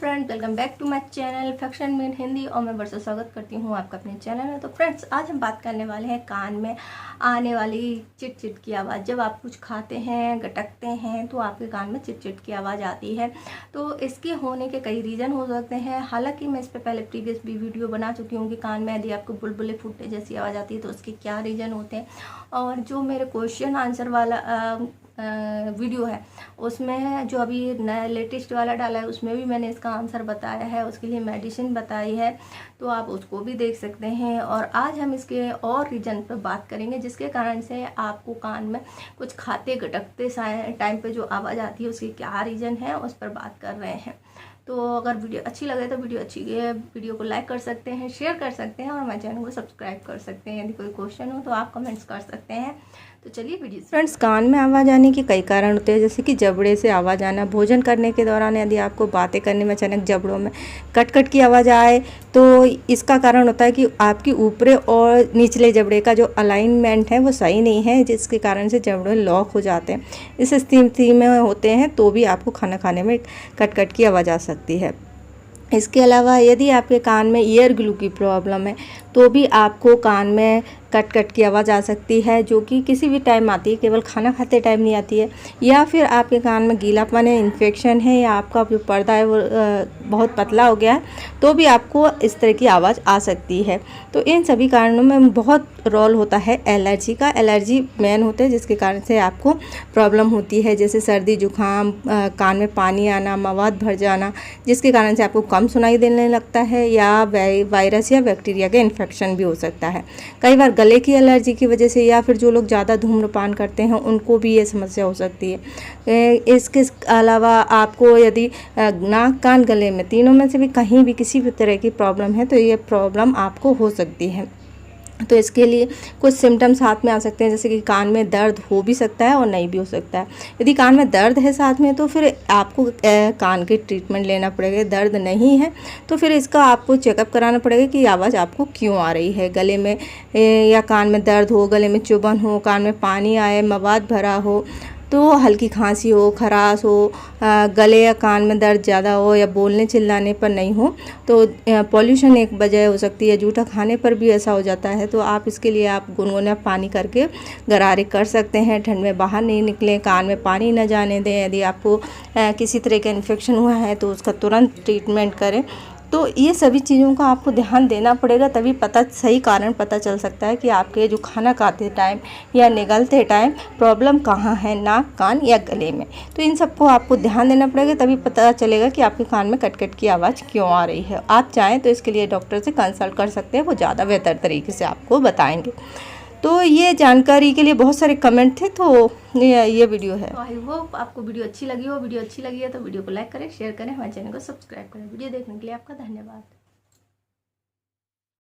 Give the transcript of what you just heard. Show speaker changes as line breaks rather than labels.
Friends, welcome back to my channel fashion मीन हिंदी। और मैं वर्षा स्वागत करती हूँ आपका अपने चैनल में। तो फ्रेंड्स, आज हम बात करने वाले हैं कान में आने वाली चिट चिट की आवाज़। जब आप कुछ खाते हैं, गटकते हैं, तो आपके कान में चिट चिट की आवाज़ आती है। तो इसके होने के कई रीज़न हो सकते हैं। हालांकि मैं इस पर पहले प्रीवियस भी वीडियो बना चुकी हूँ कि कान में यदि आपको बुलबुले फूटने जैसी आवाज़ आती है तो उसके क्या रीज़न होते हैं। और जो मेरे क्वेश्चन आंसर वाला वीडियो है उसमें जो अभी नया लेटेस्ट वाला डाला है उसमें भी मैंने इसका आंसर बताया है, उसके लिए मेडिसिन बताई है, तो आप उसको भी देख सकते हैं। और आज हम इसके और रीजन पर बात करेंगे जिसके कारण से आपको कान में कुछ खाते गटकते टाइम पे जो आवाज़ आती है उसकी क्या रीज़न है उस पर बात कर रहे हैं। तो अगर वीडियो अच्छी लगे तो वीडियो को लाइक कर सकते हैं, शेयर कर सकते हैं और हमारे चैनल को सब्सक्राइब कर सकते हैं। यदि कोई क्वेश्चन हो तो आप कमेंट्स कर सकते हैं। तो चलिए वीडियो।
फ्रेंड्स, कान में आवाज़ आने के कई कारण होते हैं, जैसे कि जबड़े से आवाज़ आना। भोजन करने के दौरान यदि आपको बातें करने में अचानक जबड़ों में कट कट की आवाज़ आए तो इसका कारण होता है कि आपकी ऊपरी और निचले जबड़े का जो अलाइनमेंट है वो सही नहीं है, जिसके कारण से जबड़े लॉक हो जाते हैं। इस स्थिति में होते हैं तो भी आपको खाना खाने में कट कट की आवाज़ आ सकती है। इसके अलावा यदि आपके कान में ईयर ग्लू की प्रॉब्लम है तो भी आपको कान में कट कट की आवाज़ आ सकती है, जो कि किसी भी टाइम आती है, केवल खाना खाते टाइम नहीं आती है। या फिर आपके कान में गीलापन है, इन्फेक्शन है, या आपका जो पर्दा है वो बहुत पतला हो गया है तो भी आपको इस तरह की आवाज़ आ सकती है। तो इन सभी कारणों में बहुत रोल होता है एलर्जी का। एलर्जी मेन होते हैं जिसके कारण से आपको प्रॉब्लम होती है, जैसे सर्दी जुकाम, कान में पानी आना, मवाद भर जाना, जिसके कारण से आपको कम सुनाई देने लगता है, या वायरस या बैक्टीरिया का इन्फेक्शन भी हो सकता है। कई बार गले की एलर्जी की वजह से, या फिर जो लोग ज़्यादा धूम्रपान करते हैं उनको भी ये समस्या हो सकती है। इसके अलावा आपको यदि नाक कान गले में तीनों में से भी कहीं भी किसी भी तरह की प्रॉब्लम है तो ये प्रॉब्लम आपको हो सकती है। तो इसके लिए कुछ सिम्टम्स हाथ में आ सकते हैं, जैसे कि कान में दर्द हो भी सकता है और नहीं भी हो सकता है। यदि कान में दर्द है साथ में तो फिर आपको कान की ट्रीटमेंट लेना पड़ेगा। दर्द नहीं है तो फिर इसका आपको चेकअप कराना पड़ेगा कि आवाज़ आपको क्यों आ रही है। गले में या कान में दर्द हो, गले में चुभन हो, कान में पानी आए, मवाद भरा हो, तो हल्की खांसी हो, खराश हो, गले या कान में दर्द ज़्यादा हो, या बोलने चिल्लाने पर नहीं हो, तो पॉल्यूशन एक वजह हो सकती है। जूठा खाने पर भी ऐसा हो जाता है। तो आप इसके लिए आप गुनगुना पानी करके गरारे कर सकते हैं। ठंड में बाहर नहीं निकलें, कान में पानी न जाने दें। यदि आपको किसी तरह का इन्फेक्शन हुआ है तो उसका तुरंत ट्रीटमेंट करें। तो ये सभी चीज़ों का आपको ध्यान देना पड़ेगा, तभी सही कारण पता चल सकता है कि आपके जो खाना खाते टाइम या निगलते टाइम प्रॉब्लम कहाँ है, नाक, कान या गले में। तो इन सबको आपको ध्यान देना पड़ेगा, तभी पता चलेगा कि आपके कान में कट कट की आवाज़ क्यों आ रही है। आप चाहें तो इसके लिए डॉक्टर से कंसल्ट कर सकते हैं, वो ज़्यादा बेहतर तरीके से आपको बताएँगे। तो ये जानकारी के लिए बहुत सारे कमेंट थे, तो ये वीडियो है।
आई होप आपको वीडियो अच्छी लगी हो। वीडियो अच्छी लगी है तो वीडियो को लाइक करें, शेयर करें, हमारे चैनल को सब्सक्राइब करें। वीडियो देखने के लिए आपका धन्यवाद।